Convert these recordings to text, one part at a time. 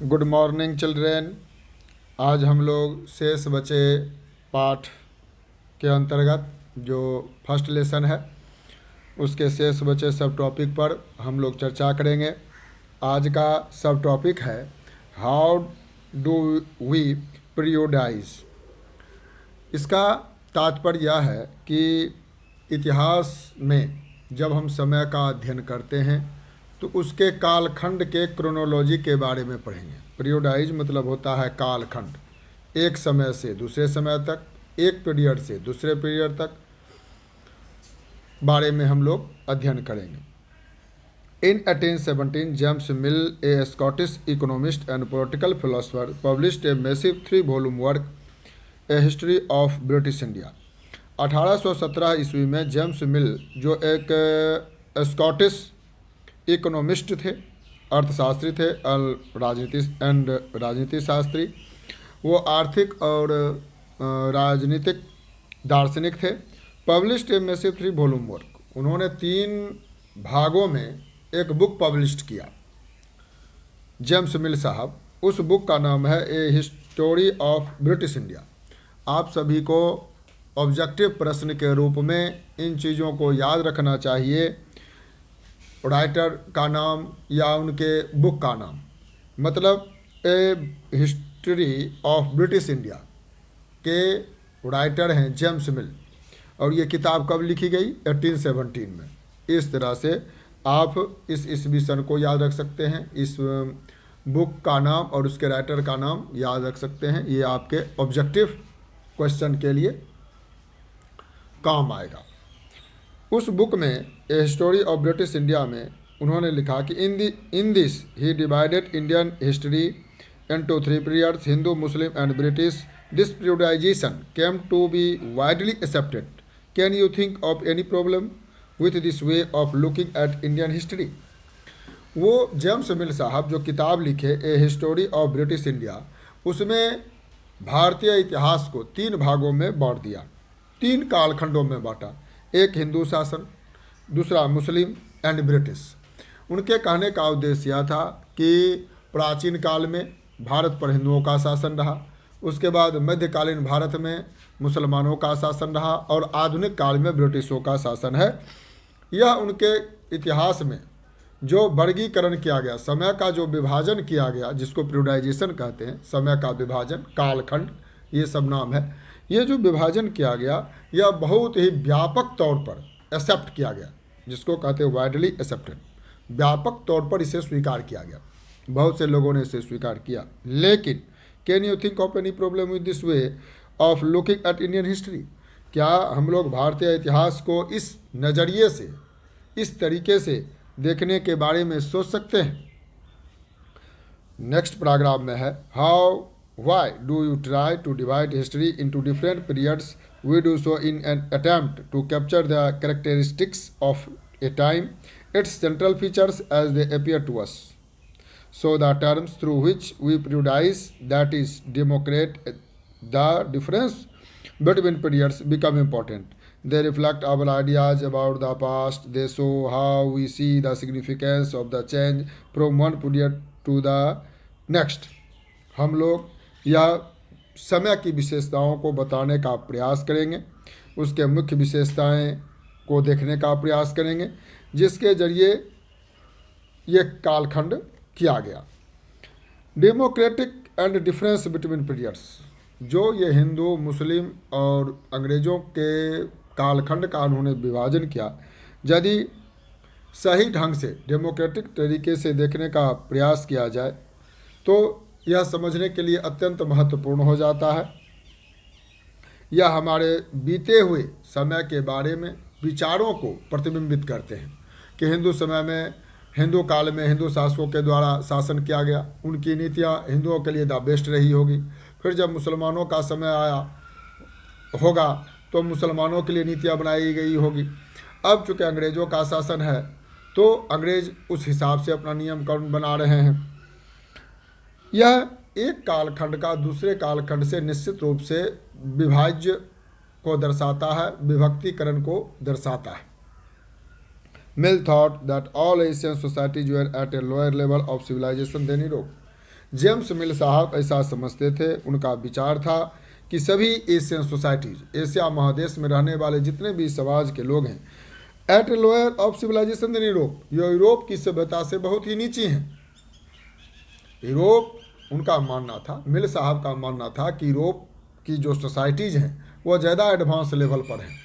Good morning children. आज हम लोग शेष बचे पाठ के अंतर्गत जो फर्स्ट लेसन है उसके शेष बचे सब टॉपिक पर हम लोग चर्चा करेंगे। आज का सब टॉपिक है हाउ डू वी पीरियोडाइज। इसका तात्पर्य यह है कि इतिहास में जब हम समय का अध्ययन करते हैं तो उसके कालखंड के क्रोनोलॉजी के बारे में पढ़ेंगे। पीरियोडाइज मतलब होता है कालखंड, एक समय से दूसरे समय तक, एक पीरियड से दूसरे पीरियड तक बारे में हम लोग अध्ययन करेंगे। इन 1817 James mill, A Scottish economist and political philosopher, published a massive 3 volume work A history of British India. 1817 ईस्वी में जेम्स मिल जो एक स्कॉटिश इकोनॉमिस्ट थे, अर्थशास्त्री थे, राजनीति शास्त्री, वो आर्थिक और राजनीतिक दार्शनिक थे। Published a massive 3 volume work, उन्होंने 3 भागों में एक बुक पब्लिश्ड किया जेम्स मिल साहब। उस बुक का नाम है ए हिस्टोरी ऑफ ब्रिटिश इंडिया। आप सभी को ऑब्जेक्टिव प्रश्न के रूप में इन चीज़ों को याद रखना चाहिए, राइटर का नाम या उनके बुक का नाम। मतलब ए हिस्ट्री ऑफ ब्रिटिश इंडिया के राइटर हैं जेम्स मिल, और ये किताब कब लिखी गई? 1817 में। इस तरह से आप इस ईस्वीसन को याद रख सकते हैं, इस बुक का नाम और उसके राइटर का नाम याद रख सकते हैं। ये आपके ऑब्जेक्टिव क्वेश्चन के लिए काम आएगा। उस बुक में a history of British India में उन्होंने लिखा कि in this he divided Indian history into 3 periods, Hindu, Muslim and British. This periodisation came to be widely accepted. Can you think of any problem with this way of looking at Indian history? वो James Mill साहब जो किताब लिखे a history of British India, उसमें भारतीय इतिहास को 3 भागों में बांट दिया, 3 कालखंडों में बांटा। एक हिंदू शासन, दूसरा मुस्लिम एंड ब्रिटिश। उनके कहने का उद्देश्य यह था कि प्राचीन काल में भारत पर हिंदुओं का शासन रहा, उसके बाद मध्यकालीन भारत में मुसलमानों का शासन रहा, और आधुनिक काल में ब्रिटिशों का शासन है। यह उनके इतिहास में जो वर्गीकरण किया गया, समय का जो विभाजन किया गया, जिसको पीरियोडाइजेशन कहते हैं, समय का विभाजन, कालखंड, ये सब नाम है। ये जो विभाजन किया गया यह बहुत ही व्यापक तौर पर एक्सेप्ट किया गया, जिसको कहते हैं वाइडली एक्सेप्टेड। व्यापक तौर पर इसे स्वीकार किया गया, बहुत से लोगों ने इसे स्वीकार किया। लेकिन can you think of any problem with this way of looking at Indian history? क्या हम लोग भारतीय इतिहास को इस नज़रिए से, इस तरीके से देखने के बारे में सोच सकते हैं? नेक्स्ट पैराग्राफ में है how why do you try to divide history into different periods? We do so in an attempt to capture the characteristics of a time, its central features as they appear to us. So the terms through which we periodize, that is, demarcate the difference between periods, become important. They reflect our ideas about the past. They show how we see the significance of the change from one period to the next. हम लोग यह समय की विशेषताओं को बताने का प्रयास करेंगे, उसके मुख्य विशेषताएं को देखने का प्रयास करेंगे, जिसके जरिए ये कालखंड किया गया। Democratic and difference between periods, जो ये हिंदू, मुस्लिम और अंग्रेज़ों के कालखंड का उन्होंने विभाजन किया, यदि सही ढंग से डेमोक्रेटिक तरीके से देखने का प्रयास किया जाए तो यह समझने के लिए अत्यंत महत्वपूर्ण हो जाता है। यह हमारे बीते हुए समय के बारे में विचारों को प्रतिबिंबित करते हैं कि हिंदू समय में, हिंदू काल में हिंदू शासकों के द्वारा शासन किया गया, उनकी नीतियाँ हिंदुओं के लिए द बेस्ट रही होगी। फिर जब मुसलमानों का समय आया होगा तो मुसलमानों के लिए नीतियाँ बनाई गई होगी। अब चूँकि अंग्रेज़ों का शासन है तो अंग्रेज़ उस हिसाब से अपना नियम कानून बना रहे हैं। यह एक कालखंड का दूसरे कालखंड से निश्चित रूप से विभाज्य को दर्शाता है, विभक्तिकरण को दर्शाता है। Mill thought that all Asian societies were at a lower level of civilization than Europe. James Mill साहब ऐसा समझते थे, उनका विचार था कि सभी एशियन सोसाइटीज, एशिया महादेश में रहने वाले जितने भी समाज के लोग हैं, at lower of civilisation in Europe, ये यूरोप की सभ्यता से बहुत ही नीचे हैं। यूरोप, उनका मानना था, मिल साहब का मानना था कि यूरोप की जो सोसाइटीज़ हैं वो ज़्यादा एडवांस लेवल पर हैं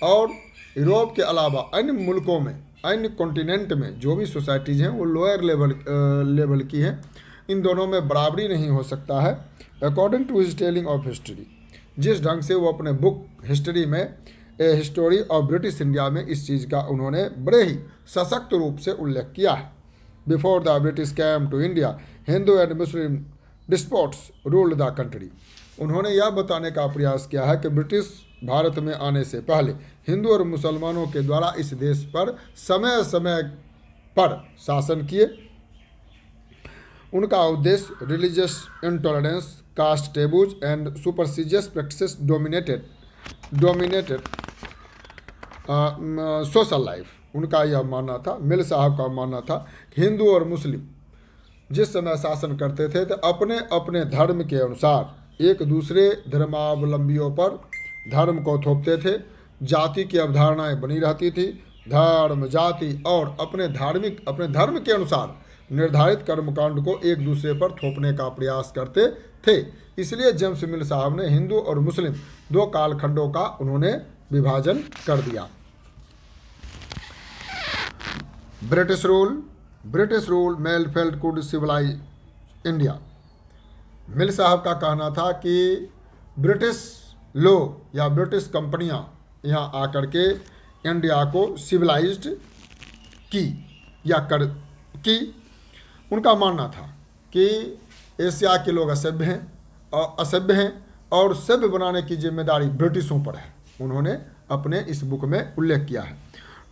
और यूरोप के अलावा अन्य मुल्कों में, अन्य कॉन्टिनेंट में जो भी सोसाइटीज़ हैं वो लोअर लेवल की हैं। इन दोनों में बराबरी नहीं हो सकता है। According to his telling of history, जिस ढंग से वो अपने बुक हिस्ट्री में a history of British India में इस चीज़ का उन्होंने बड़े ही सशक्त रूप से उल्लेख किया है। Before the British came to India, Hindu and Muslim despots ruled the country. उन्होंने यह बताने का प्रयास किया है कि ब्रिटिश भारत में आने से पहले हिंदू और मुसलमानों के द्वारा इस देश पर समय समय पर शासन किए। उनका उद्देश्य religious intolerance, caste taboos and superstitious practices dominated social life. उनका यह मानना था, मिल साहब का मानना था कि हिंदू और मुस्लिम जिस समय शासन करते थे तो अपने अपने धर्म के अनुसार एक दूसरे धर्मावलंबियों पर धर्म को थोपते थे। जाति की अवधारणाएं बनी रहती थी। धर्म, जाति और अपने धर्म के अनुसार निर्धारित कर्मकांड को एक दूसरे पर थोपने का प्रयास करते थे। इसलिए जेम्स मिल साहब ने हिंदू और मुस्लिम दो कालखंडों का उन्होंने विभाजन कर दिया। British rule Mill felt could civilise India. Mill साहब का कहना था कि ब्रिटिश लोग या ब्रिटिश कंपनियां यहाँ आकर के इंडिया को सिविलाइज्ड की या कर की। उनका मानना था कि एशिया के लोग असभ्य हैं और सभ्य बनाने की जिम्मेदारी ब्रिटिशों पर है। उन्होंने अपने इस बुक में उल्लेख किया है।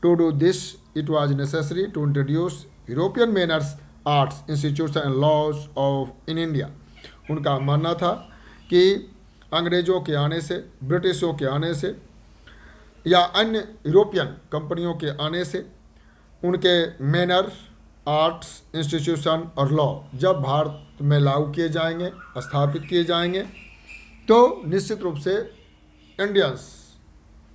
To do this it was necessary to introduce European manners, arts, institution and laws of in India. उनका मानना था कि अंग्रेज़ों के आने से, ब्रिटिशों के आने से या अन्य यूरोपियन कंपनियों के आने से उनके मैनर, आर्ट्स, इंस्टीट्यूशन और लॉ जब भारत में लागू किए जाएंगे, स्थापित किए जाएंगे, तो निश्चित रूप से इंडियंस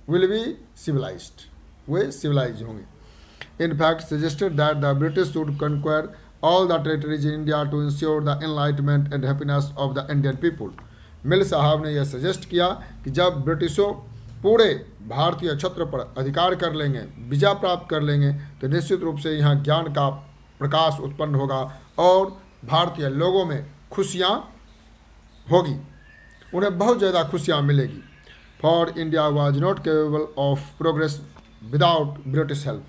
विल बी सिविलाइज्ड, वे सिविलाइज होंगे। In fact suggested that the British should conquer all the territories in India to ensure the enlightenment and happiness of the Indian people. Mill साहब ने यह सजेस्ट किया कि जब ब्रिटिशों पूरे भारतीय क्षेत्र पर अधिकार कर लेंगे, विजय प्राप्त कर लेंगे, तो निश्चित रूप से यहाँ ज्ञान का प्रकाश उत्पन्न होगा और भारतीय लोगों में खुशियाँ होगी, उन्हें बहुत ज़्यादा खुशियाँ मिलेगी। For India was not capable of progress without British help.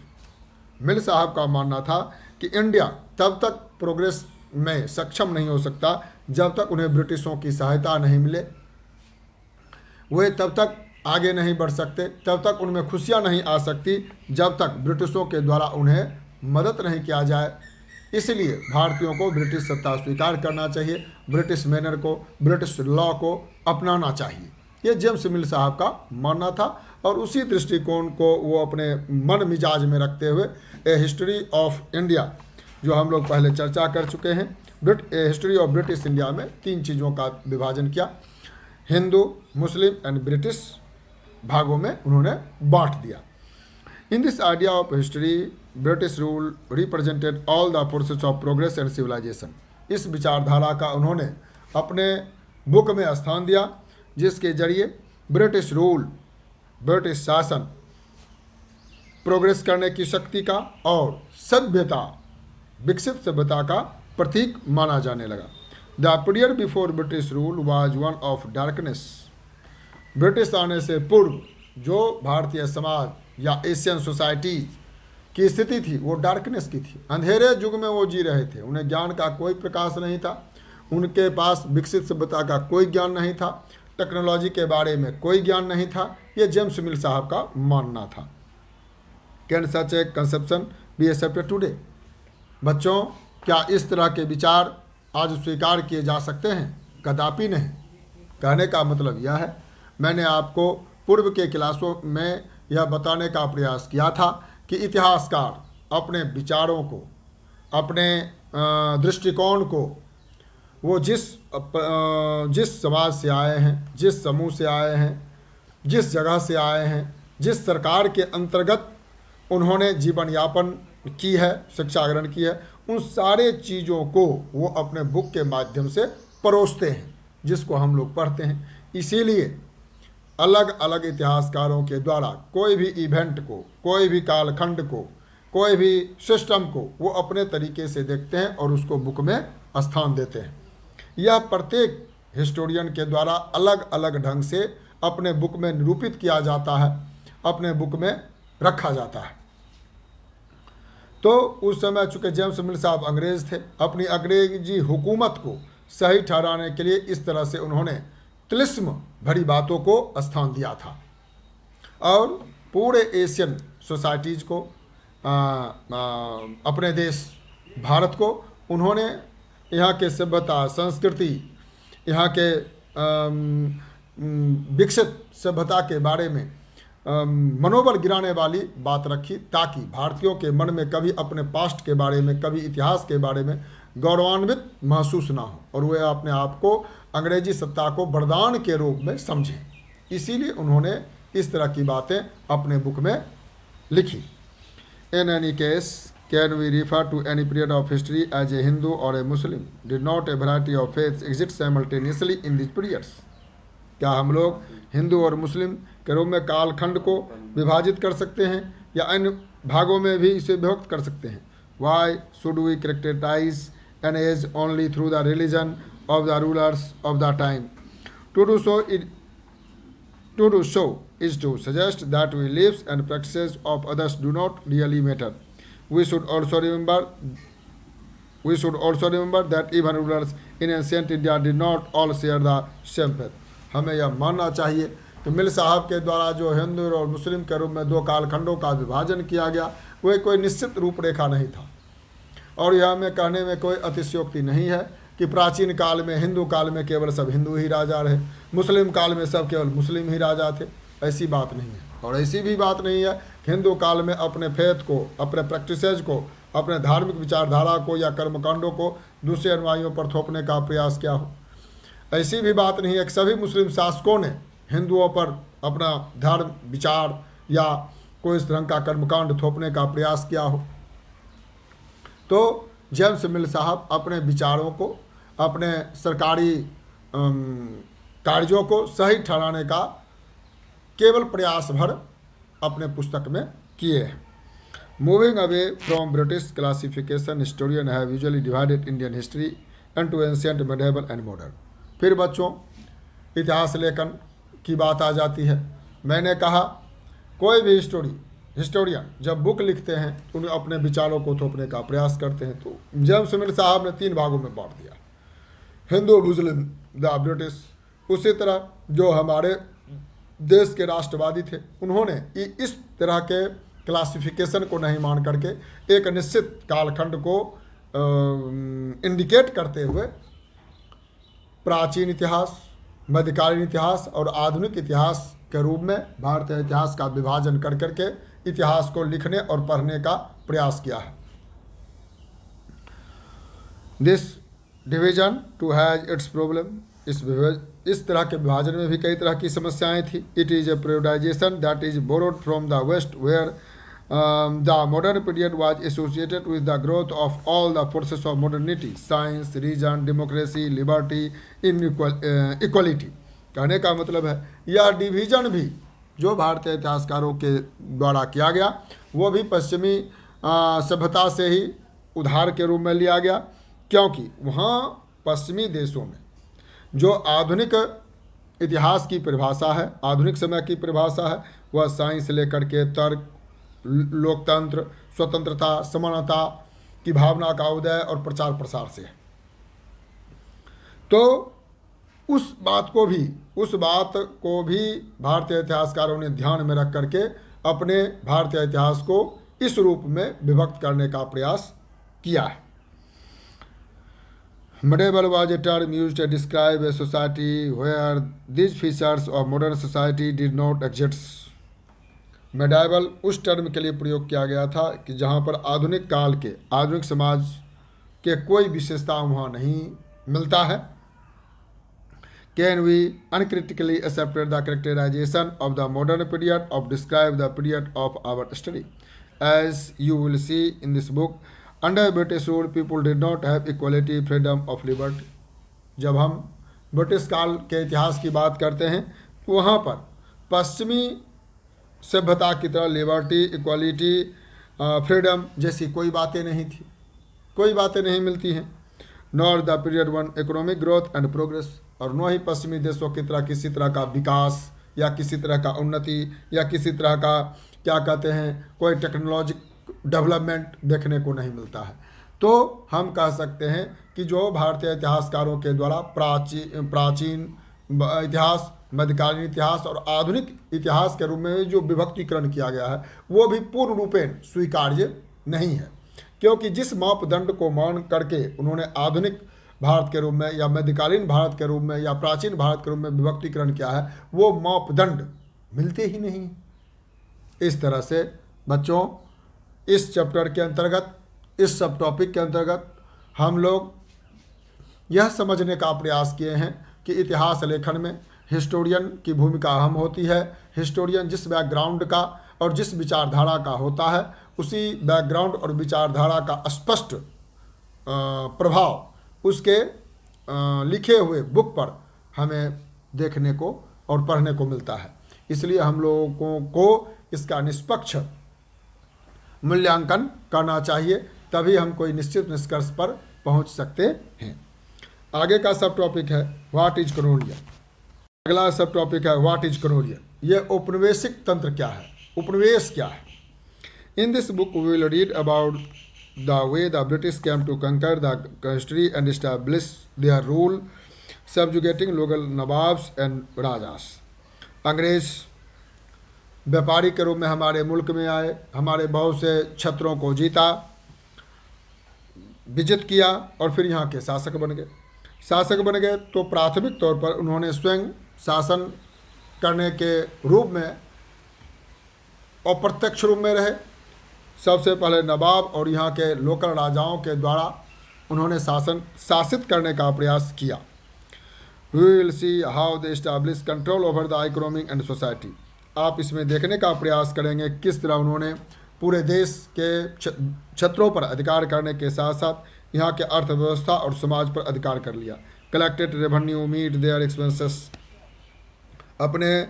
Mill साहब का मानना था कि इंडिया तब तक प्रोग्रेस में सक्षम नहीं हो सकता जब तक उन्हें ब्रिटिशों की सहायता नहीं मिले। वे तब तक आगे नहीं बढ़ सकते, तब तक उनमें खुशियाँ नहीं आ सकती जब तक ब्रिटिशों के द्वारा उन्हें मदद नहीं किया जाए। इसलिए भारतीयों को ब्रिटिश सत्ता स्वीकार करना चाहिए, ब्रिटिश मैनर को, ब्रिटिश लॉ को अपनाना चाहिए। ये जेम्स मिल साहब का मानना था और उसी दृष्टिकोण को वो अपने मन मिजाज में रखते हुए ए हिस्ट्री ऑफ इंडिया, जो हम लोग पहले चर्चा कर चुके हैं, ए हिस्ट्री ऑफ ब्रिटिश इंडिया में 3 चीज़ों का विभाजन किया। हिंदू, मुस्लिम एंड ब्रिटिश भागों में उन्होंने बांट दिया। In this idea of history British rule represented all the forces of progress and civilisation. इस विचारधारा का उन्होंने अपने बुक में स्थान दिया, जिसके जरिए ब्रिटिश रूल, ब्रिटिश शासन, प्रोग्रेस करने की शक्ति का और सभ्यता, विकसित सभ्यता का प्रतीक माना जाने लगा। The period before British rule was one of darkness. British आने से पूर्व जो भारतीय समाज या एशियन सोसाइटी की स्थिति थी वो डार्कनेस की थी, अंधेरे युग में वो जी रहे थे। उन्हें ज्ञान का कोई प्रकाश नहीं था, उनके पास विकसित सभ्यता का कोई ज्ञान नहीं था, टेक्नोलॉजी के बारे में कोई ज्ञान नहीं था। ये जेम्स मिल साहब का मानना था। Can such A conception be accepted today. बच्चों, क्या इस तरह के विचार आज स्वीकार किए जा सकते हैं? कदापि नहीं। कहने का मतलब यह है, मैंने आपको पूर्व के क्लासों में यह बताने का प्रयास किया था कि इतिहासकार अपने विचारों को, अपने दृष्टिकोण को वो जिस समाज से आए हैं, जिस समूह से आए हैं, जिस जगह से आए हैं, जिस सरकार के अंतर्गत उन्होंने जीवन यापन की है, शिक्षा ग्रहण की है, उन सारे चीज़ों को वो अपने बुक के माध्यम से परोसते हैं, जिसको हम लोग पढ़ते हैं। इसीलिए अलग अलग इतिहासकारों के द्वारा कोई भी इवेंट को, कोई भी कालखंड को, कोई भी सिस्टम को वो अपने तरीके से देखते हैं और उसको बुक में स्थान देते हैं। यह प्रत्येक हिस्टोरियन के द्वारा अलग अलग ढंग से अपने बुक में निरूपित किया जाता है, अपने बुक में रखा जाता है। तो उस समय चूँकि जेम्स मिल साहब अंग्रेज़ थे, अपनी अंग्रेजी हुकूमत को सही ठहराने के लिए इस तरह से उन्होंने तिलिस्म भरी बातों को स्थान दिया था और पूरे एशियन सोसाइटीज़ को, अपने देश भारत को उन्होंने यहाँ के सभ्यता, संस्कृति, यहाँ के विकसित सभ्यता के बारे में मनोबल गिराने वाली बात रखी, ताकि भारतीयों के मन में कभी अपने पास्ट के बारे में, कभी इतिहास के बारे में गौरवान्वित महसूस ना हो और वे अपने आप को अंग्रेजी सत्ता को वरदान के रूप में समझें। इसीलिए उन्होंने इस तरह की बातें अपने बुक में लिखी। In any case, can we refer to any period of history as a Hindu और a Muslim? Did not a variety of faiths exist simultaneously in this periods? क्या हम लोग हिंदू और मुस्लिम के रूप में कालखंड को विभाजित कर सकते हैं या अन्य भागों में भी इसे विभक्त कर सकते हैं? Why should we characterise an age only through the religion of the rulers of the time? To do so is to suggest that we lives and practices of others do not really matter. We should also remember that even rulers in ancient India did not all share the same faith. हमें यह मानना चाहिए कि मिल साहब के द्वारा जो हिंदू और मुस्लिम के रूप में दो कालखंडों का विभाजन किया गया, वह कोई निश्चित रूपरेखा नहीं था और यह हमें कहने में कोई अतिशयोक्ति नहीं है कि प्राचीन काल में, हिंदू काल में केवल सब हिंदू ही राजा रहे, मुस्लिम काल में सब केवल मुस्लिम ही राजा थे। ऐसी बात नहीं है। और ऐसी भी बात नहीं है कि हिंदू काल में अपने फेथ को, अपने प्रैक्टिसेज को, अपने धार्मिक विचारधारा को या कर्मकांडों को दूसरे अनुयायियों पर थोपने का प्रयास किया हो। ऐसी भी बात नहीं है कि सभी मुस्लिम शासकों ने हिंदुओं पर अपना धर्म, विचार या कोई इस तरह का कर्मकांड थोपने का प्रयास किया हो। तो जेम्स मिल साहब अपने विचारों को, अपने सरकारी कार्यों को सही ठहराने का केवल प्रयास भर अपने पुस्तक में किए हैं। Moving away from British classification, historian have usually divided Indian history into ancient, medieval and modern. फिर बच्चों, इतिहास लेखन की बात आ जाती है। मैंने कहा कोई भी हिस्टोरियन जब बुक लिखते हैं तो उन्हें अपने विचारों को थोपने का प्रयास करते हैं। तो जेम्स मिल साहब ने 3 भागों में बांट दिया, हिंदू, मुस्लिम, द ब्रिटिश। उसी तरह जो हमारे देश के राष्ट्रवादी थे, उन्होंने इस तरह के क्लासिफिकेशन को नहीं मान करके एक निश्चित कालखंड को इंडिकेट करते हुए प्राचीन इतिहास, मध्यकालीन इतिहास और आधुनिक इतिहास के रूप में भारतीय इतिहास का विभाजन कर करके इतिहास को लिखने और पढ़ने का प्रयास किया है। This division too has its problem. इस तरह के विभाजन में भी कई तरह की समस्याएं थी। It is a periodisation that is borrowed from the West, where the modern period was associated with the growth of all the forces of modernity, science, reason, democracy, liberty, equality. कहने का मतलब है यह डिवीजन भी जो भारतीय इतिहासकारों के द्वारा किया गया, वो भी पश्चिमी सभ्यता से ही उधार के रूप में लिया गया, क्योंकि वहाँ पश्चिमी देशों में जो आधुनिक इतिहास की परिभाषा है, आधुनिक समय की परिभाषा है, वह साइंस से लेकर के तर्क, लोकतंत्र, स्वतंत्रता, समानता की भावना का उदय और प्रचार प्रसार से है। तो उस बात को भी भारतीय इतिहासकारों ने ध्यान में रख करके अपने भारतीय इतिहास को इस रूप में विभक्त करने का प्रयास किया है। Medieval was a term used to describe a society where these features of modern society did not exist. Medieval उस टर्म के लिए प्रयोग किया गया था कि जहाँ पर आधुनिक काल के, आधुनिक समाज के कोई विशेषता वहाँ नहीं मिलता है। Can we uncritically accept the characterization of the modern period of describe the period of our study? As you will see in this book, under British rule, people did not have equality, freedom of liberty. जब हम British काल के इतिहास की बात करते हैं तो वहाँ पर पश्चिमी सभ्यता की तरह लिबर्टी, इक्वालिटी, फ्रीडम जैसी कोई बातें नहीं थी, कोई बातें नहीं मिलती हैं। Nor the period one economic growth and progress, और न ही पश्चिमी देशों की तरह किसी तरह का विकास या किसी तरह का उन्नति या किसी तरह का क्या कहते हैं कोई टेक्नोलॉजी डेवलपमेंट देखने को नहीं मिलता है। तो हम कह सकते हैं कि जो भारतीय इतिहासकारों के द्वारा प्राचीन इतिहास, मध्यकालीन इतिहास और आधुनिक इतिहास के रूप में जो विभक्तिकरण किया गया है वो भी पूर्ण रूपेण स्वीकार्य नहीं है, क्योंकि जिस मापदंड को मान करके उन्होंने आधुनिक भारत के रूप में या मध्यकालीन भारत के रूप में या प्राचीन भारत के रूप में विभक्तिकरण किया है वो मापदंड मिलते ही नहीं। इस तरह से बच्चों इस चैप्टर के अंतर्गत, इस सब टॉपिक के अंतर्गत हम लोग यह समझने का प्रयास किए हैं कि इतिहास लेखन में हिस्टोरियन की भूमिका अहम होती है। हिस्टोरियन जिस बैकग्राउंड का और जिस विचारधारा का होता है उसी बैकग्राउंड और विचारधारा का स्पष्ट प्रभाव उसके लिखे हुए बुक पर हमें देखने को और पढ़ने को मिलता है। इसलिए हम लोगों को इसका निष्पक्ष मूल्यांकन करना चाहिए, तभी हम कोई निश्चित निष्कर्ष पर पहुंच सकते हैं। आगे का सब टॉपिक है व्हाट इज कॉलोनियल। अगला सब टॉपिक है व्हाट इज कॉलोनियल। यह औपनिवेशिक तंत्र क्या है, उपनिवेश क्या है। In this book we will read about the way the British came to conquer the country and establish their rule, subjugating local nawabs and rajas. अंग्रेज व्यापारी के रूप में हमारे मुल्क में आए, हमारे बहुत से क्षेत्रों को जीता, विजित किया और फिर यहाँ के शासक बन गए। शासक बन गए तो प्राथमिक तौर पर उन्होंने स्वयं शासन करने के रूप में अप्रत्यक्ष रूप में रहे। सबसे पहले नवाब और यहाँ के लोकल राजाओं के द्वारा उन्होंने शासित करने का प्रयास किया। We will see how they establish control over the economic and society. आप इसमें देखने का प्रयास करेंगे किस तरह उन्होंने पूरे देश के क्षेत्रों पर अधिकार करने के साथ साथ यहाँ के अर्थव्यवस्था और समाज पर अधिकार कर लिया। Collected revenue meet their expenses, अपने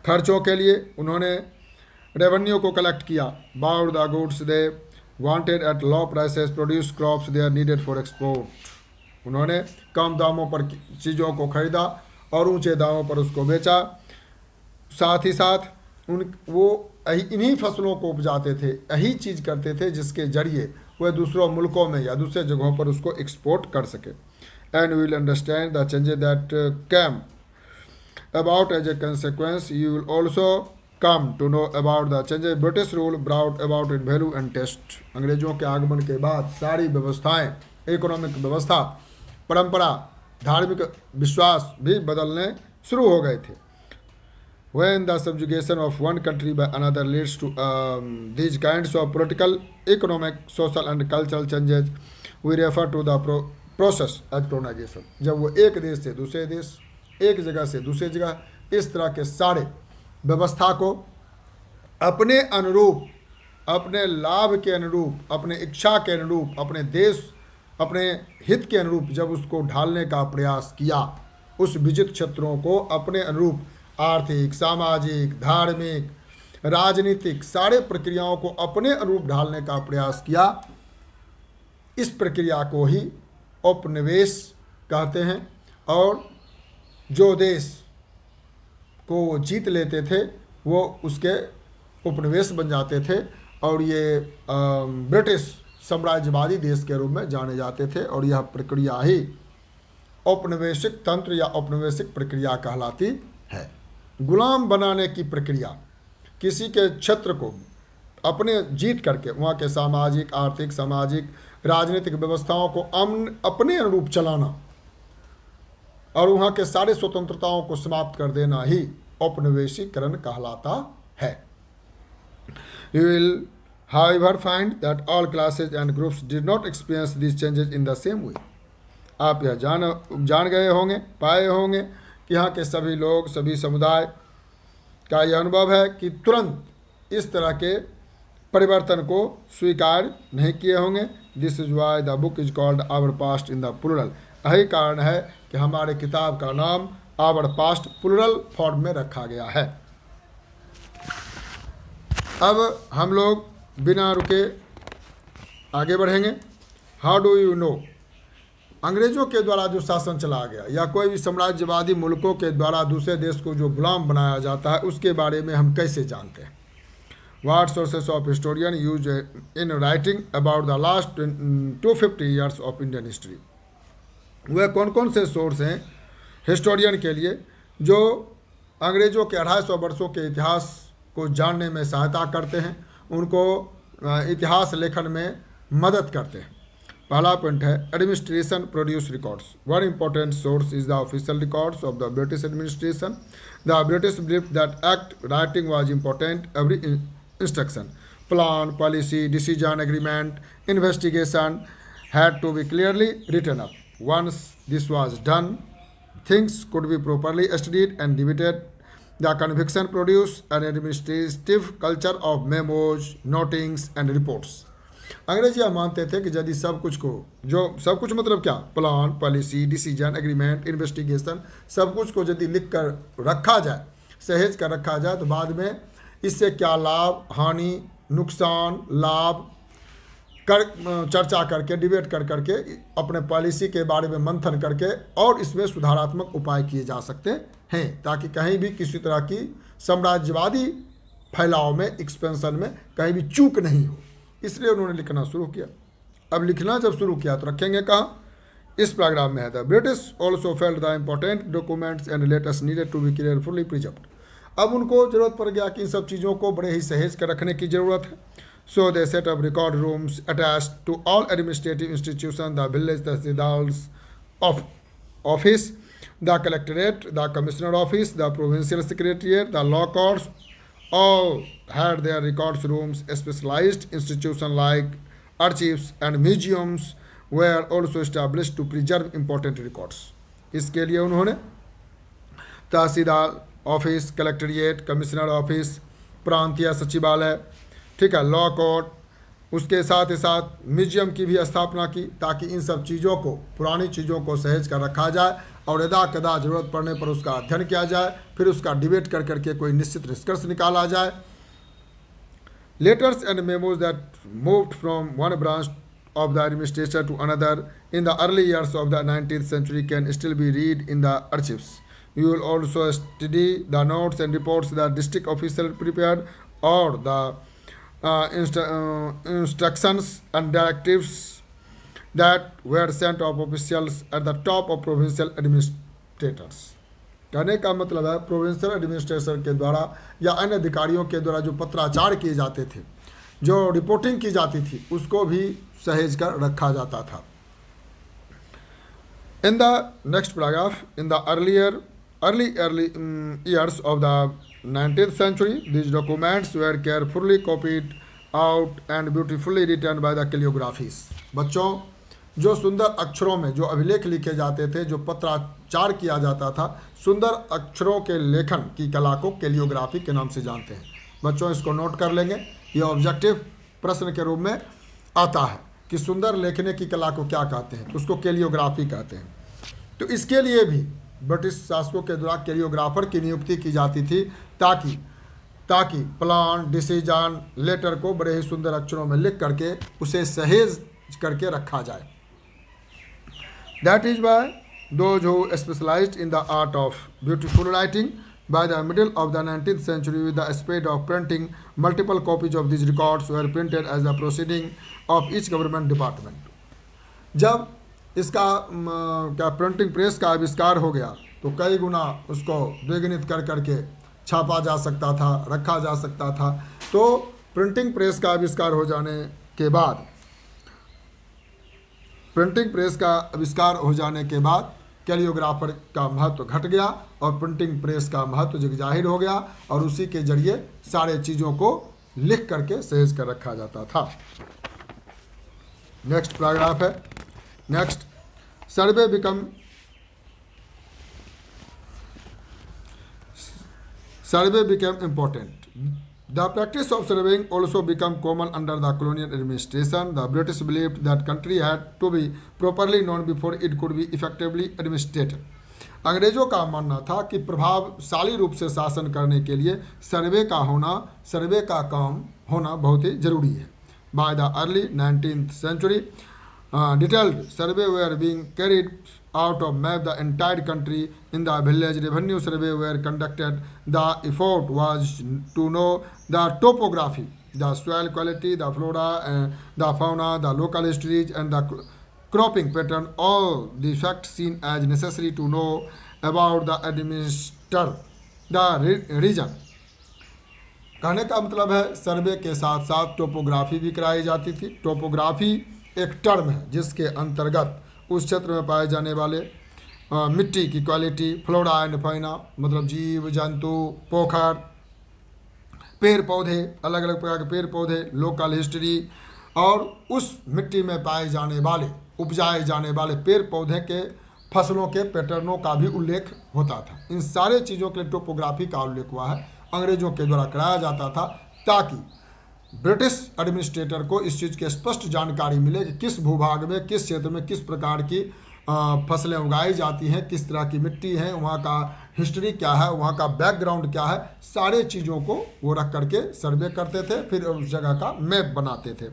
खर्चों के लिए उन्होंने रेवेन्यू को कलेक्ट किया। Bought the goods they wanted at low prices, produce crops they are needed for export. उन्होंने कम दामों पर चीज़ों को खरीदा और ऊंचे दामों पर उसको बेचा। साथ ही साथ वो इन्हीं फसलों को उपजाते थे, यही चीज़ करते थे जिसके जरिए वह दूसरों मुल्कों में या दूसरे जगहों पर उसको एक्सपोर्ट कर सके। And we will understand the changes that came about as a consequence. You will also come to know about the changes British rule brought about in value and taste। अंग्रेजों के आगमन के बाद सारी व्यवस्थाएं, इकोनॉमिक व्यवस्था, परंपरा, धार्मिक विश्वास भी बदलने शुरू हो गए थे। When the subjugation of one country by another leads to these kinds of political, economic, social and cultural changes, we refer to the process as colonization। जब वो एक देश से दूसरे देश, एक जगह से दूसरी जगह, इस तरह के सारे व्यवस्था को अपने अनुरूप, अपने लाभ के अनुरूप, अपने इच्छा के अनुरूप, अपने देश, अपने हित के अनुरूप जब उसको ढालने का प्रयास किया, उस विजित क्षेत्रों को अपने अनुरूप आर्थिक, सामाजिक, धार्मिक, राजनीतिक सारे प्रक्रियाओं को अपने अनुरूप ढालने का प्रयास किया, इस प्रक्रिया को ही औपनिवेश कहते हैं। और जो देश को वो जीत लेते थे वो उसके उपनिवेश बन जाते थे और ये ब्रिटिश साम्राज्यवादी देश के रूप में जाने जाते थे। और यह प्रक्रिया ही औपनिवेशिक तंत्र या औपनिवेशिक प्रक्रिया कहलाती है। गुलाम बनाने की प्रक्रिया, किसी के क्षेत्र को अपने जीत करके वहाँ के सामाजिक, आर्थिक, सामाजिक, राजनीतिक व्यवस्थाओं को अपने अनुरूप चलाना और वहाँ के सारे स्वतंत्रताओं को समाप्त कर देना ही औपनिवेशीकरण कहलाता है। You will, however, find that all classes and groups did not experience these changes in the same way। आप यह जान गए होंगे, पाए होंगे कि यहाँ के सभी लोग, सभी समुदाय का यह अनुभव है कि तुरंत इस तरह के परिवर्तन को स्वीकार नहीं किए होंगे। This is why the book is called our past in the plural. यही कारण है कि हमारे किताब का नाम आवर पास्ट प्लूरल फॉर्म में रखा गया है। अब हम लोग बिना रुके आगे बढ़ेंगे। हाउ डू यू नो, अंग्रेजों के द्वारा जो शासन चलाया गया या कोई भी साम्राज्यवादी मुल्कों के द्वारा दूसरे देश को जो गुलाम बनाया जाता है उसके बारे में हम कैसे जानते हैं। What sources of historian use in writing about the last 250 years of Indian history? वह कौन कौन से सोर्स हैं हिस्टोरियन के लिए जो अंग्रेज़ों के 250 वर्षों के इतिहास को जानने में सहायता करते हैं, उनको इतिहास लेखन में मदद करते हैं। पहला पॉइंट है administration produce records. One important source is the official records of the British administration. The British believe that act writing was important every instruction, plan, policy, decision, agreement, investigation had to be clearly written up. Once this was done, things could be properly studied and debated. The conviction produced an administrative culture of memos, notings and reports. अंग्रेज यह मानते थे कि यदि सब कुछ को, जो सब कुछ मतलब क्या, plan, policy, decision, agreement, investigation, सब कुछ को यदि लिख कर रखा जाए, सहेज कर रखा जाए, तो बाद में इससे क्या लाभ, हानि, नुकसान, लाभ कर चर्चा करके, डिबेट कर करके, अपने पॉलिसी के बारे में मंथन करके और इसमें सुधारात्मक उपाय किए जा सकते हैं, ताकि कहीं भी किसी तरह की साम्राज्यवादी फैलाव में, एक्सपेंशन में कहीं भी चूक नहीं हो। इसलिए उन्होंने लिखना शुरू किया। अब लिखना जब शुरू किया तो रखेंगे कहाँ, इस पैराग्राफ में है the British also felt the important documents and letters needed to be carefully preserved. अब उनको जरूरत पड़ गया कि इन सब चीज़ों को बड़े ही सहेज कर रखने की ज़रूरत है। So they set up record rooms attached to all administrative institution, the village tahsildars office, the collectorate, the commissioner office, the provincial secretariat, the law courts, all had their records rooms. Specialized institutions like archives and museums were also established to preserve important records. इसके लिए उन्होंने तहसीलदार office, collectorate, commissioner office, प्रांतीय सचिवालय, ठीक है, law court, उसके साथ ही साथ म्यूजियम की भी स्थापना की, ताकि इन सब चीज़ों को, पुरानी चीज़ों को सहेज कर रखा जाए और यदा कदा जरूरत पड़ने पर उसका अध्ययन किया जाए, फिर उसका डिबेट कर करके कोई निश्चित निष्कर्ष निकाला जाए। Letters and memos that moved from one branch of the administration to another in the early years of the 19th century can still be read in the archives. You will also study the notes and reports that district officials prepared or the instructions and directives that were sent of officials at the top of provincial administrators. कहने का मतलब है provincial administration के द्वारा या अन्य अधिकारियों के द्वारा जो पत्राचार किए जाते थे, जो रिपोर्टिंग की जाती थी, उसको भी सहेज कर रखा जाता था। In the next paragraph, in the early years of the 19th century, these documents were carefully copied out and beautifully written by the calligraphies. बच्चों, जो सुंदर अक्षरों में जो अभिलेख लिखे जाते थे, जो पत्राचार किया जाता था, सुंदर अक्षरों के लेखन की कला को कैलियोग्राफी के नाम से जानते हैं। बच्चों, इसको नोट कर लेंगे, ये ऑब्जेक्टिव प्रश्न के रूप में आता है कि सुंदर लेखने की कला को क्या कहते हैं, तो उसको कैलियोग्राफी कहते हैं। तो इसके लिए भी ब्रिटिश शासकों के द्वारा कैलियोग्राफर की नियुक्ति की जाती थी, ताकि प्लान, डिसीजन, लेटर को बड़े ही सुंदर अक्षरों में लिख करके उसे सहेज करके रखा जाए। That is why those who specialised in the art of beautiful writing by the middle of the 19th century, with the speed of printing, multiple copies of these records were printed as the proceeding of each government department. जब इसका क्या printing press का आविष्कार हो गया, तो कई गुना उसको द्विगुणित कर करके छापा जा सकता था, रखा जा सकता था। तो प्रिंटिंग प्रेस का आविष्कार हो जाने के बाद कैलियोग्राफर का महत्व घट गया और प्रिंटिंग प्रेस का महत्व जाहिर हो गया, और उसी के जरिए सारे चीज़ों को लिख करके सहेज कर रखा जाता था। नेक्स्ट पैराग्राफ है, next, survey become survey became important. The practice of surveying also became common under the colonial administration. The British believed that country had to be properly known before it could be effectively administered. अंग्रेजों का मानना था कि प्रभावशाली रूप से शासन करने के लिए सर्वे का काम होना बहुत ही जरूरी है. By the early 19th century, detailed survey were being carried out to map the entire country. In the village revenue survey were conducted. The effort was to know the topography, the soil quality, the flora, the fauna, the local histories, and the cropping pattern, all the facts seen as necessary to know about the administer the region. कहने का मतलब है सर्वे के साथ साथ topography भी कराई जाती थी. टोपोग्राफी एक टर्म है जिसके अंतर्गत उस क्षेत्र में पाए जाने वाले मिट्टी की क्वालिटी, फ्लोरा एंड फाइना मतलब जीव जंतु, पोखर, पेड़ पौधे, अलग अलग प्रकार के पेड़ पौधे, लोकल हिस्ट्री और उस मिट्टी में पाए जाने वाले उपजाए जाने वाले पेड़ पौधे के फसलों के पैटर्नों का भी उल्लेख होता था. इन सारे चीज़ों के लिए टोपोग्राफी का उल्लेख हुआ है. अंग्रेजों के द्वारा कराया जाता था ताकि ब्रिटिश एडमिनिस्ट्रेटर को इस चीज़ की स्पष्ट जानकारी मिले कि किस भूभाग में, किस क्षेत्र में किस प्रकार की फसलें उगाई जाती हैं, किस तरह की मिट्टी है, वहाँ का हिस्ट्री क्या है, वहाँ का बैकग्राउंड क्या है. सारे चीज़ों को वो रख करके सर्वे करते थे, फिर उस जगह का मैप बनाते थे.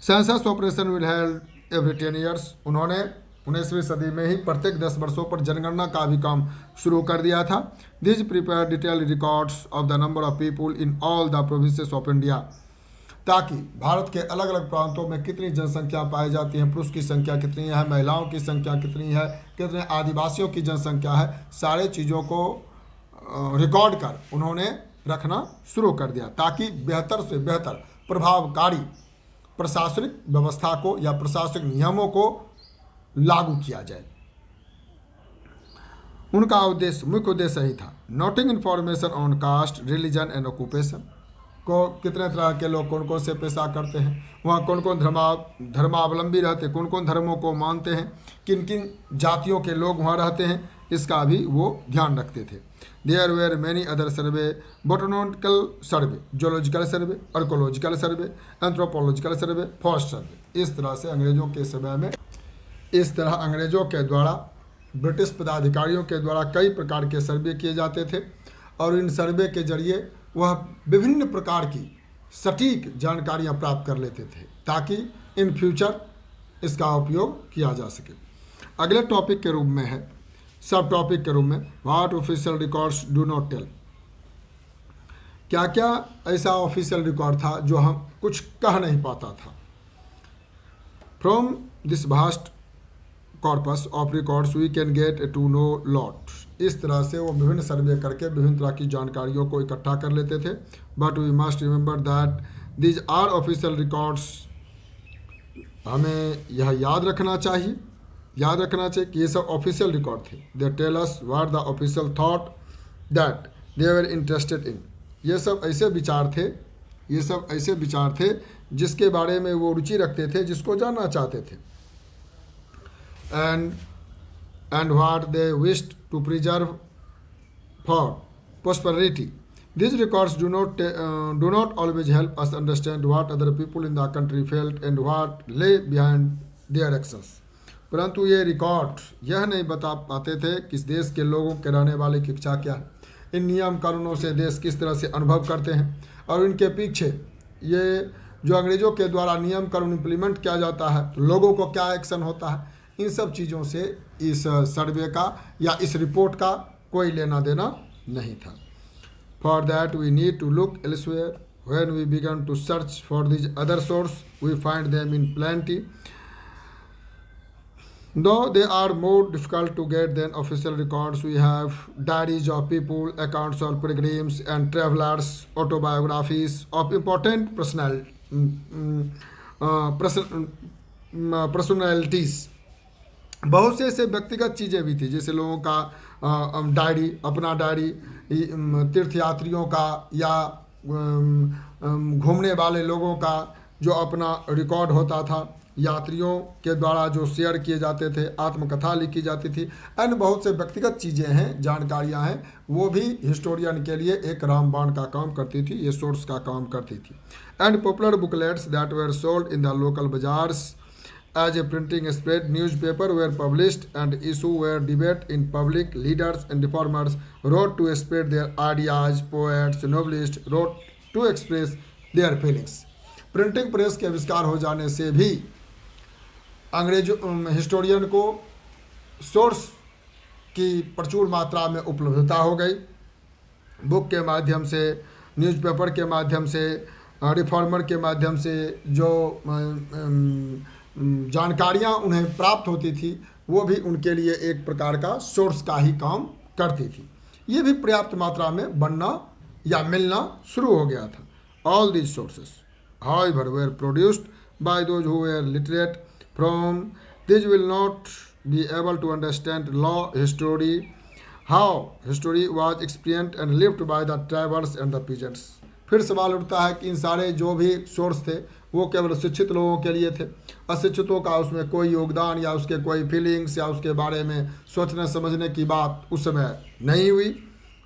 Census operation will held every 10 years. उन्होंने 19वीं सदी में ही प्रत्येक 10 वर्षों पर जनगणना का भी काम शुरू कर दिया था. This prepare detail records of the number of people in all the provinces of India, ताकि भारत के अलग अलग प्रांतों में कितनी जनसंख्या पाई जाती है, पुरुष की संख्या कितनी है, महिलाओं की संख्या कितनी है, कितने आदिवासियों की जनसंख्या है, सारे चीज़ों को रिकॉर्ड कर उन्होंने रखना शुरू कर दिया ताकि बेहतर से बेहतर प्रभावकारी प्रशासनिक व्यवस्था को या प्रशासनिक नियमों को लागू किया जाए. उनका मुख्य उद्देश्य यही था. Noting information on caste, religion and occupation को कितने तरह के लोग कौन कौन से पेशा करते हैं, वहाँ कौन कौन धर्मावलंबी रहते, कौन कौन धर्मों को मानते हैं, किन किन जातियों के लोग वहाँ रहते हैं, इसका भी वो ध्यान रखते थे. There were many other survey, botanical survey, zoological survey, archaeological survey, anthropological survey, forest survey. इस तरह से अंग्रेजों के समय में इस तरह अंग्रेजों के द्वारा ब्रिटिश पदाधिकारियों के द्वारा कई प्रकार के सर्वे किए जाते थे और इन सर्वे के जरिए वह विभिन्न प्रकार की सटीक जानकारियां प्राप्त कर लेते थे ताकि इन फ्यूचर इसका उपयोग किया जा सके. अगले टॉपिक के रूप में है, सब टॉपिक के रूप में, what official records do not tell. क्या क्या ऐसा ऑफिशियल रिकॉर्ड था जो हम कुछ कह नहीं पाता था. From this vast corpus of records we can get to know lot. इस तरह से वो विभिन्न सर्वे करके विभिन्न तरह की जानकारियों को इकट्ठा कर लेते थे. But we must remember that these are official records. हमें यह याद रखना चाहिए कि ये सब ऑफिशियल रिकॉर्ड थे. They tell us what the official thought that they were interested in. ये सब ऐसे विचार थे जिसके बारे में वो रुचि रखते थे, जिसको जानना चाहते थे. And what they wished to preserve for prosperity. These records do not always help us understand what other people in the country felt and what lay behind their actions. परंतु ये रिकॉर्ड यह नहीं बता पाते थे कि इस देश के लोगों के रहने वाले की इच्छा क्या है, इन नियम कानूनों से देश किस तरह से अनुभव करते हैं और इनके पीछे ये जो अंग्रेजों के द्वारा नियम कानून इम्प्लीमेंट किया जाता है तो लोगों को क्या एक्शन होता है. इन सब चीज़ों से इस सर्वे का या इस रिपोर्ट का कोई लेना देना नहीं था. For that we need to look elsewhere. When we began to search for these other source we find them in plenty. Though they are more difficult to get than official records. We have diaries of people, accounts of pilgrims and travellers, autobiographies of important personalities. बहुत से ऐसे व्यक्तिगत चीज़ें भी थी जैसे लोगों का डायरी, अपना डायरी, तीर्थयात्रियों का या घूमने वाले लोगों का जो अपना रिकॉर्ड होता था, यात्रियों के द्वारा जो शेयर किए जाते थे, आत्मकथा लिखी जाती थी, अन्य बहुत से व्यक्तिगत चीज़ें हैं, जानकारियां हैं, वो भी हिस्टोरियन के लिए एक रामबाण का काम करती थी, ये सोर्स का काम करती थी। And popular booklets that were sold in the local bazaars as a printing spread, newspaper were published and issue were debate in public. Leaders and reformers wrote to spread their ideas. Poets, novelists wrote to express their feelings. Printing press के आविष्कार हो जाने से भी अंग्रेजों historian को source की प्रचुर मात्रा में उपलब्धता हो गई। बुक के माध्यम से, न्यूज़पेपर के माध्यम से, रिफॉर्मर के माध्यम से जो जानकारियाँ उन्हें प्राप्त होती थी, वो भी उनके लिए एक प्रकार का सोर्स का ही काम करती थी। ये भी पर्याप्त मात्रा में बनना या मिलना शुरू हो गया था। All these sources however were produced by those who were literate. From these will not be able to understand law, history, how history was experienced and lived by the tribals and the peasants. फिर सवाल उठता है कि इन सारे जो भी source थे वो केवल शिक्षित लोगों के लिए थे, अशिक्षितों का उसमें कोई योगदान या उसके कोई फीलिंग्स या उसके बारे में सोचने समझने की बात उस समय नहीं हुई।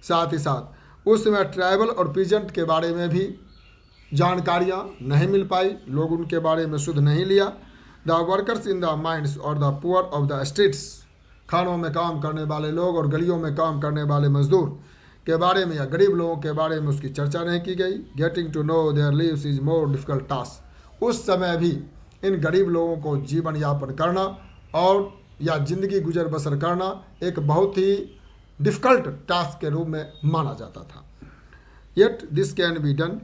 साथ ही साथ उस समय ट्राइबल और पीजेंट के बारे में भी जानकारियाँ नहीं मिल पाई, लोग उनके बारे में शुद्ध नहीं लिया। The workers in the mines और the poor of the streets, खानों में काम करने वाले लोग और गलियों में काम करने वाले मजदूर के बारे में या गरीब लोगों के बारे में उसकी चर्चा नहीं की गई। Getting to know their lives is more difficult task. उस समय भी इन गरीब लोगों को जीवन यापन करना और या जिंदगी गुजर बसर करना एक बहुत ही डिफ़िकल्ट टास्क के रूप में माना जाता था। Yet this can be done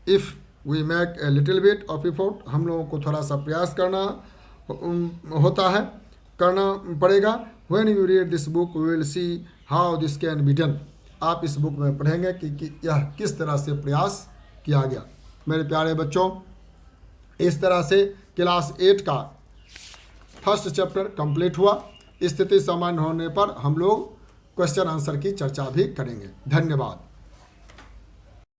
if we make a little bit of effort. हम लोगों को थोड़ा सा प्रयास करना होता है, करना पड़ेगा। When you read this book we will see how this can be done. आप इस बुक में पढ़ेंगे कि यह किस तरह से प्रयास किया गया। मेरे प्यारे बच्चों, इस तरह से क्लास 8 का फर्स्ट चैप्टर कंप्लीट हुआ। स्थिति सामान्य होने पर हम लोग क्वेश्चन आंसर की चर्चा भी करेंगे। धन्यवाद।